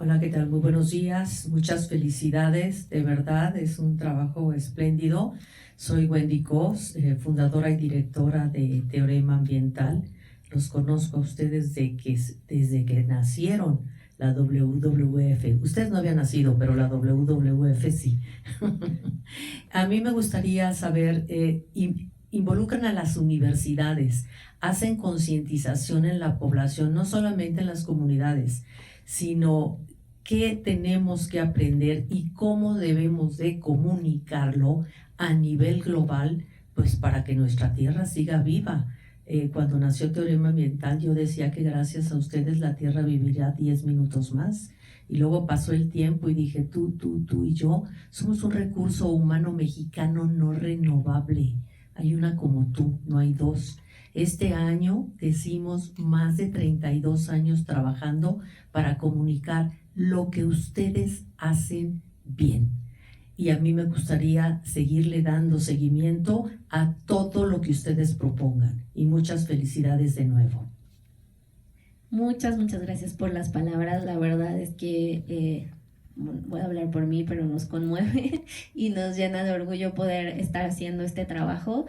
Hola, ¿qué tal? Muy buenos días, muchas felicidades, de verdad, es un trabajo espléndido. Soy Wendy Cos, fundadora y directora de Teorema Ambiental. Los conozco a ustedes desde que nacieron la WWF. Ustedes no habían nacido, pero la WWF sí. A mí me gustaría saber, involucran a las universidades, hacen concientización en la población, no solamente en las comunidades, sino qué tenemos que aprender y cómo debemos de comunicarlo a nivel global, pues para que nuestra tierra siga viva. Cuando nació Teorema Ambiental, yo decía que gracias a ustedes la tierra vivirá 10 minutos más. Y luego pasó el tiempo y dije, tú y yo somos un recurso humano mexicano no renovable. Hay una como tú, no hay dos. Este año decimos más de 32 años trabajando para comunicar lo que ustedes hacen bien. Y a mí me gustaría seguirle dando seguimiento a todo lo que ustedes propongan. Y muchas felicidades de nuevo. Muchas gracias por las palabras. La verdad es que voy a hablar por mí, pero nos conmueve y nos llena de orgullo poder estar haciendo este trabajo.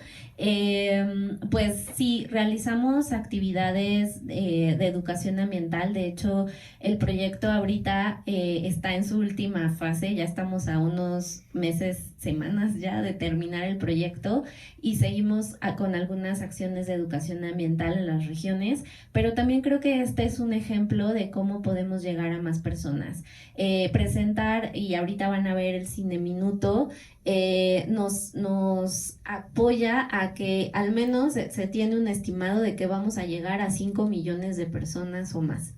Pues sí, realizamos actividades de educación ambiental. De hecho, el proyecto ahorita está en su última fase. Ya estamos a unos meses, semanas ya de terminar el proyecto y seguimos con algunas acciones de educación ambiental en las regiones, pero también creo que este es un ejemplo de cómo podemos llegar a más personas. Presentar, y ahorita van a ver el Cine Minuto, nos apoya a que al menos se tiene un estimado de que vamos a llegar a 5 millones de personas o más.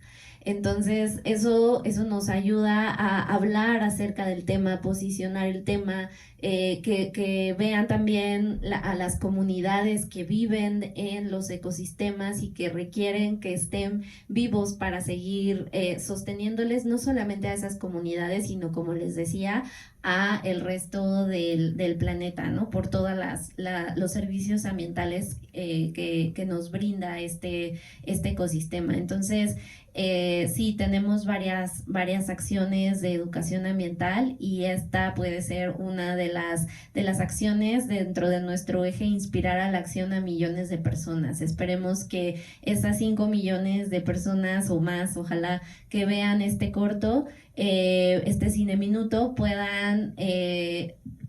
Entonces eso nos ayuda a hablar acerca del tema, posicionar el tema, que vean también a las comunidades que viven en los ecosistemas y que requieren que estén vivos para seguir sosteniéndoles no solamente a esas comunidades, sino, como les decía, a el resto del planeta, ¿no? Por todos los servicios ambientales que nos brinda este ecosistema. Entonces, sí, tenemos varias acciones de educación ambiental y esta puede ser una de las acciones dentro de nuestro eje inspirar a la acción a millones de personas. Esperemos que esas 5 millones de personas o más, ojalá que vean este corto, este Cine Minuto, puedan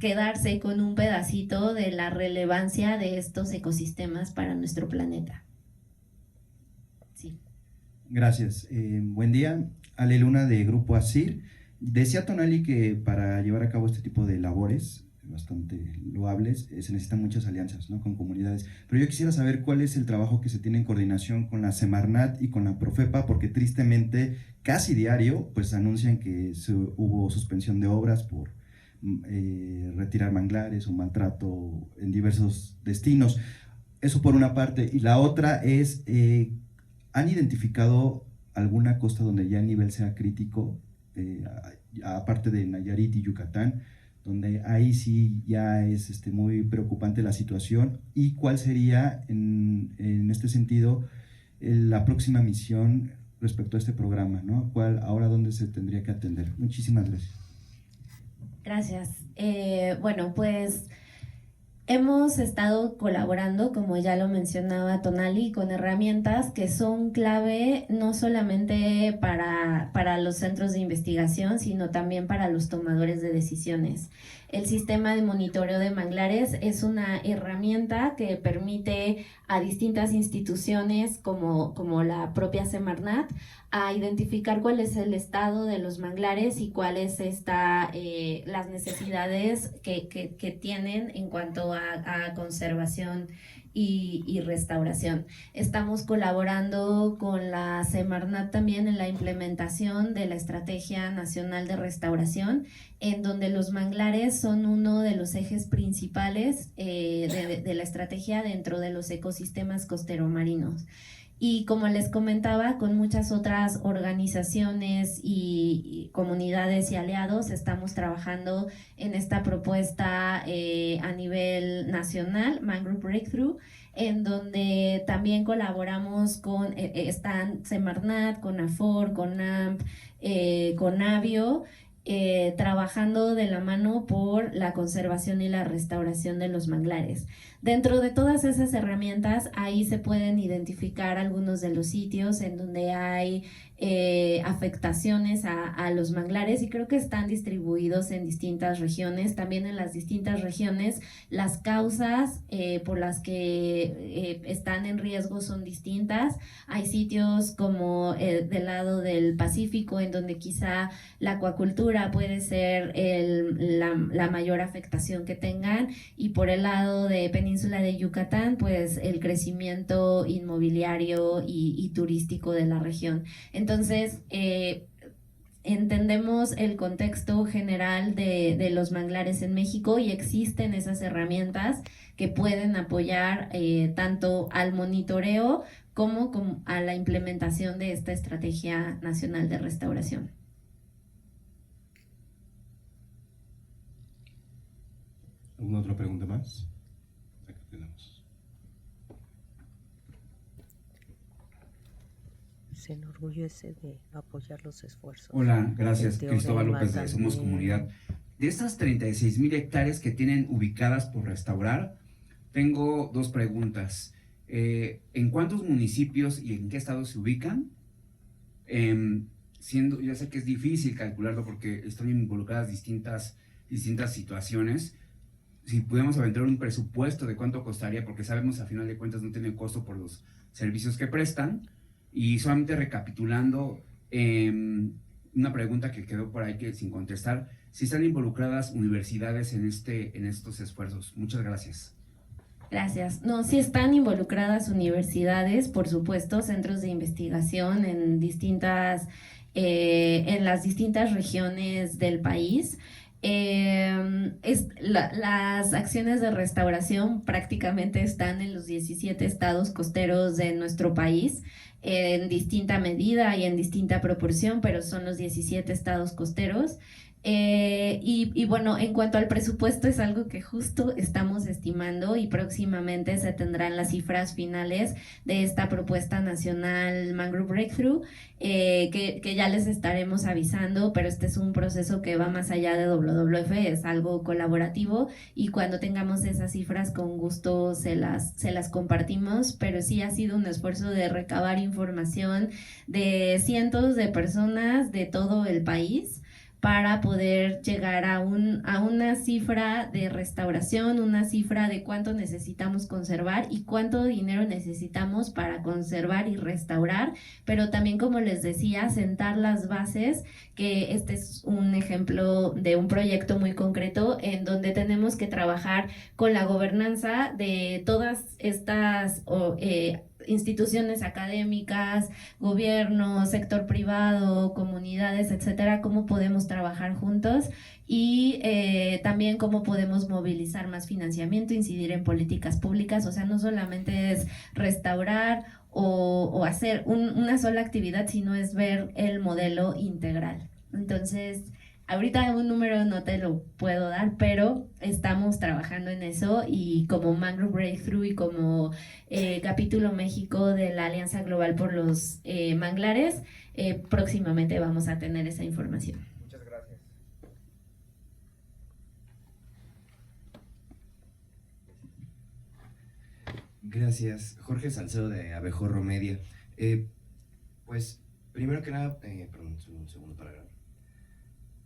quedarse con un pedacito de la relevancia de estos ecosistemas para nuestro planeta. Sí. Gracias. Buen día. Ale Luna de Grupo ASIR. Decía Tonali que para llevar a cabo este tipo de labores bastante loables se necesitan muchas alianzas, ¿no?, con comunidades. Pero yo quisiera saber cuál es el trabajo que se tiene en coordinación con la Semarnat y con la Profepa, porque tristemente casi diario pues anuncian que hubo suspensión de obras por retirar manglares o maltrato en diversos destinos. Eso por una parte. Y la otra es, ¿han identificado alguna costa donde ya el nivel sea crítico, aparte de Nayarit y Yucatán, donde ahí sí ya es muy preocupante la situación? ¿Y cuál sería en este sentido la próxima misión respecto a este programa, ¿no? Ahora dónde se tendría que atender? Muchísimas gracias. Gracias. Bueno, pues hemos estado colaborando, como ya lo mencionaba Tonali, con herramientas que son clave no solamente para los centros de investigación, sino también para los tomadores de decisiones. El sistema de monitoreo de manglares es una herramienta que permite a distintas instituciones como la propia Semarnat a identificar cuál es el estado de los manglares y cuáles las necesidades que tienen en cuanto a conservación y restauración. Estamos colaborando con la Semarnat también en la implementación de la Estrategia Nacional de Restauración, en donde los manglares son uno de los ejes principales de la estrategia dentro de los ecosistemas costero-marinos. Y como les comentaba, con muchas otras organizaciones y comunidades y aliados estamos trabajando en esta propuesta a nivel nacional, Mangrove Breakthrough, en donde también colaboramos con, están Semarnat, con AFOR, con AMP, con Avio, trabajando de la mano por la conservación y la restauración de los manglares. Dentro de todas esas herramientas, ahí se pueden identificar algunos de los sitios en donde hay afectaciones a los manglares, y creo que están distribuidos en distintas regiones. También en las distintas regiones las causas por las que están en riesgo son distintas. Hay sitios como del lado del Pacífico, en donde quizá la acuacultura puede ser la mayor afectación que tengan, y por el lado de Península de Yucatán, pues el crecimiento inmobiliario y turístico de la región. Entonces, entendemos el contexto general de los manglares en México, y existen esas herramientas que pueden apoyar tanto al monitoreo como a la implementación de esta Estrategia Nacional de Restauración. ¿Alguna otra pregunta más? Acá tenemos. Se enorgullece de apoyar los esfuerzos. Hola, gracias. El Cristóbal teorema López de Somos también. Comunidad. De estas 36,000 hectáreas que tienen ubicadas por restaurar, tengo dos preguntas. ¿En cuántos municipios y en qué estados se ubican? Ya sé que es difícil calcularlo porque están involucradas distintas situaciones. Si pudiéramos aventar un presupuesto de cuánto costaría, porque sabemos a final de cuentas no tienen costo por los servicios que prestan. Y solamente recapitulando, una pregunta que quedó por ahí sin contestar: si están involucradas universidades en estos esfuerzos. Muchas gracias. Gracias. No, sí están involucradas universidades, por supuesto, centros de investigación en las distintas regiones del país. Las acciones de restauración prácticamente están en los 17 estados costeros de nuestro país, en distinta medida y en distinta proporción, pero son los 17 estados costeros. Y bueno, en cuanto al presupuesto, es algo que justo estamos estimando, y próximamente se tendrán las cifras finales de esta propuesta nacional Mangrove Breakthrough, que ya les estaremos avisando, pero este es un proceso que va más allá de WWF, es algo colaborativo, y cuando tengamos esas cifras con gusto se las compartimos. Pero sí ha sido un esfuerzo de recabar información de cientos de personas de todo el país para poder llegar a una cifra de restauración, una cifra de cuánto necesitamos conservar y cuánto dinero necesitamos para conservar y restaurar, pero también, como les decía, sentar las bases, que este es un ejemplo de un proyecto muy concreto en donde tenemos que trabajar con la gobernanza de todas estas instituciones académicas, gobierno, sector privado, comunidades, etcétera, cómo podemos trabajar juntos, y también cómo podemos movilizar más financiamiento, incidir en políticas públicas. O sea, no solamente es restaurar o hacer una sola actividad, sino es ver el modelo integral. Entonces, ahorita un número no te lo puedo dar, pero estamos trabajando en eso, y como Mangrove Breakthrough y como capítulo México de la Alianza Global por los Manglares, próximamente vamos a tener esa información. Muchas gracias. Gracias. Jorge Salcedo, de Abejorro Media. Pues, primero que nada, perdón, un segundo para grabar.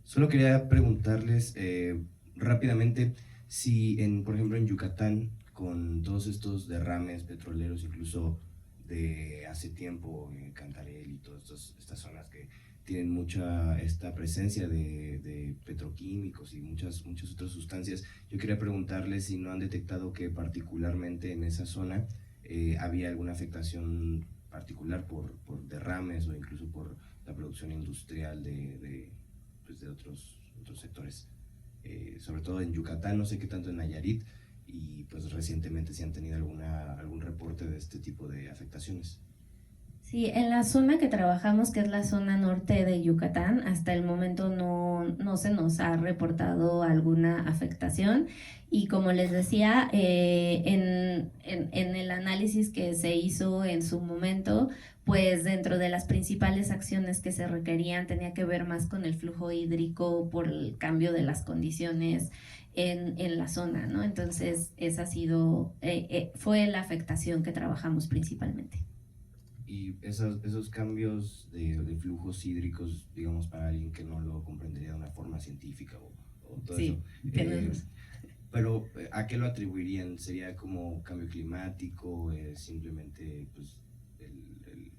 Solo quería preguntarles rápidamente si, por ejemplo, en Yucatán, con todos estos derrames petroleros, incluso de hace tiempo, Cantarell y todas estas zonas que tienen mucha esta presencia de petroquímicos y muchas otras sustancias, yo quería preguntarles si no han detectado que particularmente en esa zona había alguna afectación particular por derrames o incluso por la producción industrial de otros sectores, sobre todo en Yucatán, no sé qué tanto en Nayarit, y pues recientemente si han tenido algún reporte de este tipo de afectaciones. Sí, en la zona que trabajamos, que es la zona norte de Yucatán, hasta el momento no se nos ha reportado alguna afectación y como les decía, en el análisis que se hizo en su momento, pues dentro de las principales acciones que se requerían tenía que ver más con el flujo hídrico por el cambio de las condiciones en la zona, ¿no? Entonces, esa ha sido, fue la afectación que trabajamos principalmente. Y esos cambios de flujos hídricos, digamos, para alguien que no lo comprendería de una forma científica o todo Sí, eso. tenemos. Pero, ¿a qué lo atribuirían? ¿Sería como cambio climático? ¿Simplemente pues, el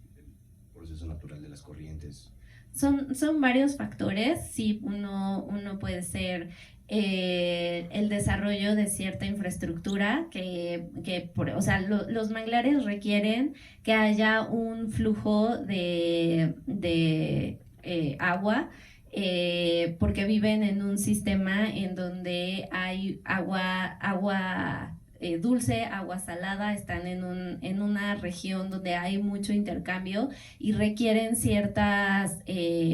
proceso natural de las corrientes? Son varios factores, sí, uno puede ser el desarrollo de cierta infraestructura o sea, los manglares requieren que haya un flujo de agua porque viven en un sistema en donde hay agua dulce, agua salada, están en una región donde hay mucho intercambio y requieren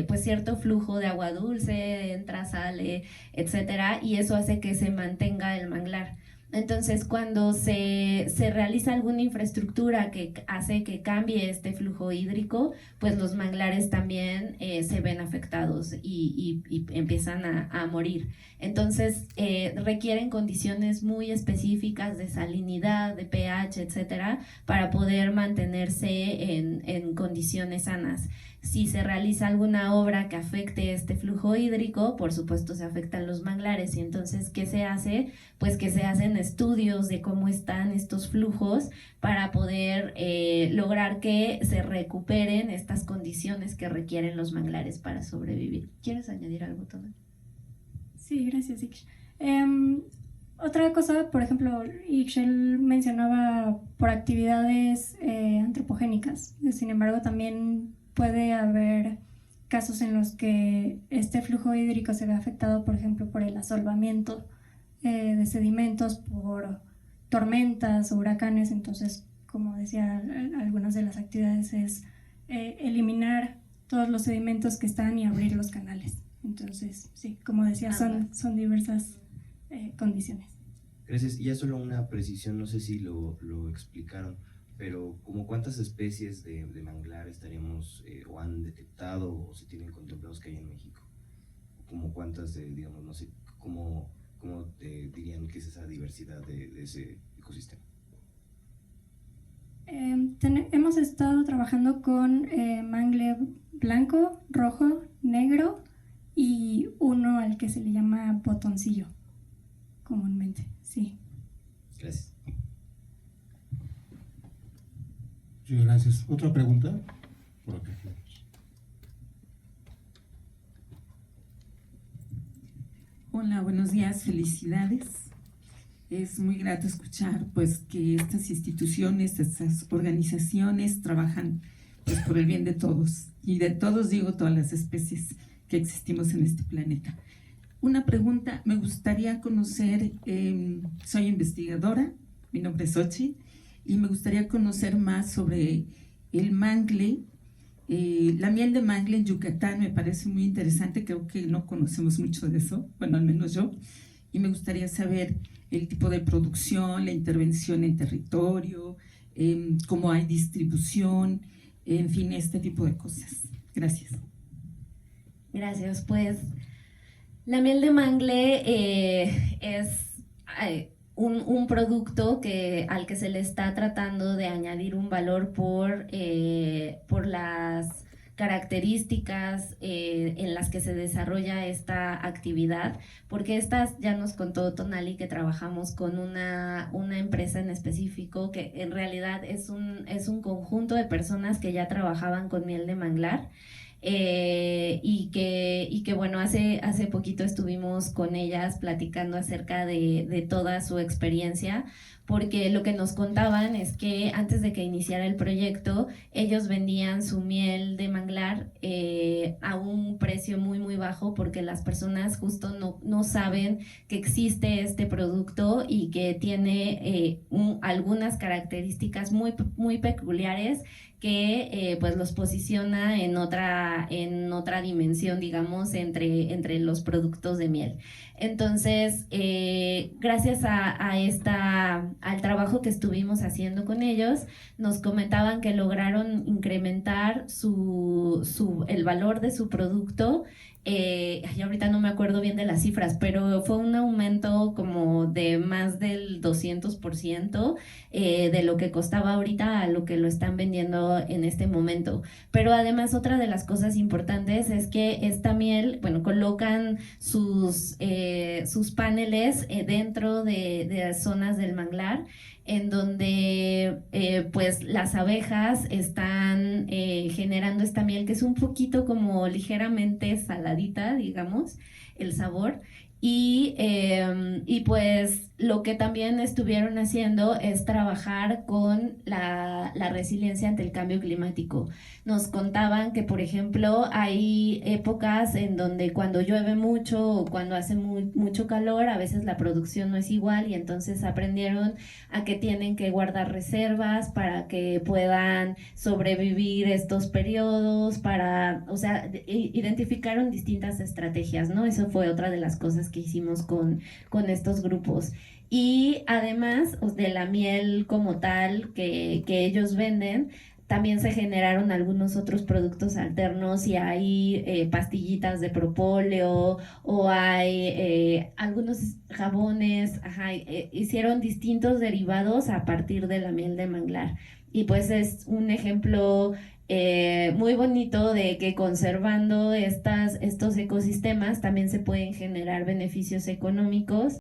pues cierto flujo de agua dulce, entra, sale, etcétera, y eso hace que se mantenga el manglar. Entonces, cuando se realiza alguna infraestructura que hace que cambie este flujo hídrico, pues los manglares también se ven afectados y empiezan a morir. Entonces, requieren condiciones muy específicas de salinidad, de pH, etcétera, para poder mantenerse en condiciones sanas. Si se realiza alguna obra que afecte este flujo hídrico, por supuesto se afectan los manglares y entonces, ¿qué se hace? Pues que se hacen estudios de cómo están estos flujos para poder lograr que se recuperen estas condiciones que requieren los manglares para sobrevivir. ¿Quieres añadir algo, Tona? Sí, gracias, Ix. Otra cosa, por ejemplo, Ixchel mencionaba por actividades antropogénicas. Sin embargo, también puede haber casos en los que este flujo hídrico se ve afectado, por ejemplo, por el asolvamiento de sedimentos, por tormentas o huracanes. Entonces, como decía, algunas de las actividades es eliminar todos los sedimentos que están y abrir los canales. Entonces, sí, como decía, son diversas condiciones. Gracias. Y ya solo una precisión, no sé si lo explicaron, pero ¿como cuántas especies de manglar estaríamos o han detectado o se tienen contemplados que hay en México? ¿Como cuántas, digamos, no sé, cómo dirían que es esa diversidad de ese ecosistema? Hemos estado trabajando con mangle blanco, rojo, negro y uno al que se le llama botoncillo, comúnmente, sí. Gracias. Sí, gracias. ¿Otra pregunta? Por acá. Hola, buenos días, felicidades. Es muy grato escuchar pues que estas instituciones, estas organizaciones trabajan pues por el bien de todos, y de todos digo todas las especies que existimos en este planeta. Una pregunta, me gustaría conocer, soy investigadora, mi nombre es Xochitl, y me gustaría conocer más sobre el mangle, la miel de mangle en Yucatán. Me parece muy interesante, creo que no conocemos mucho de eso, bueno, al menos yo, y me gustaría saber el tipo de producción, la intervención en territorio, cómo hay distribución, en fin, este tipo de cosas. Gracias. Gracias, pues la miel de mangle es un producto al que se le está tratando de añadir un valor por las características en las que se desarrolla esta actividad, porque ya nos contó Tonali que trabajamos con una empresa en específico que en realidad es un conjunto de personas que ya trabajaban con miel de manglar. Y que bueno, hace poquito estuvimos con ellas platicando acerca de toda su experiencia, porque lo que nos contaban es que antes de que iniciara el proyecto, ellos vendían su miel de manglar a un precio muy, muy bajo, porque las personas justo no saben que existe este producto y que tiene algunas características muy, muy peculiares que pues los posiciona en otra dimensión, digamos, entre los productos de miel. Entonces, gracias al trabajo que estuvimos haciendo con ellos, nos comentaban que lograron incrementar el valor de su producto. Ahorita no me acuerdo bien de las cifras, pero fue un aumento como de más del 200% de lo que costaba ahorita a lo que lo están vendiendo en este momento. Pero además, otra de las cosas importantes es que esta miel, bueno, colocan sus paneles dentro de zonas del manglar, en donde pues las abejas están generando esta miel que es un poquito como ligeramente saladita, digamos, el sabor. Y pues lo que también estuvieron haciendo es trabajar con la resiliencia ante el cambio climático. Nos contaban que, por ejemplo, hay épocas en donde cuando llueve mucho o cuando hace mucho calor, a veces la producción no es igual, y entonces aprendieron a que tienen que guardar reservas para que puedan sobrevivir estos periodos, o sea, identificaron distintas estrategias, ¿no? Eso fue otra de las cosas que hicimos con estos grupos. Y además de la miel como tal que ellos venden, también se generaron algunos otros productos alternos, y hay pastillitas de propóleo, o hay algunos jabones, hicieron distintos derivados a partir de la miel de manglar. Y pues es un ejemplo muy bonito de que conservando estos ecosistemas también se pueden generar beneficios económicos.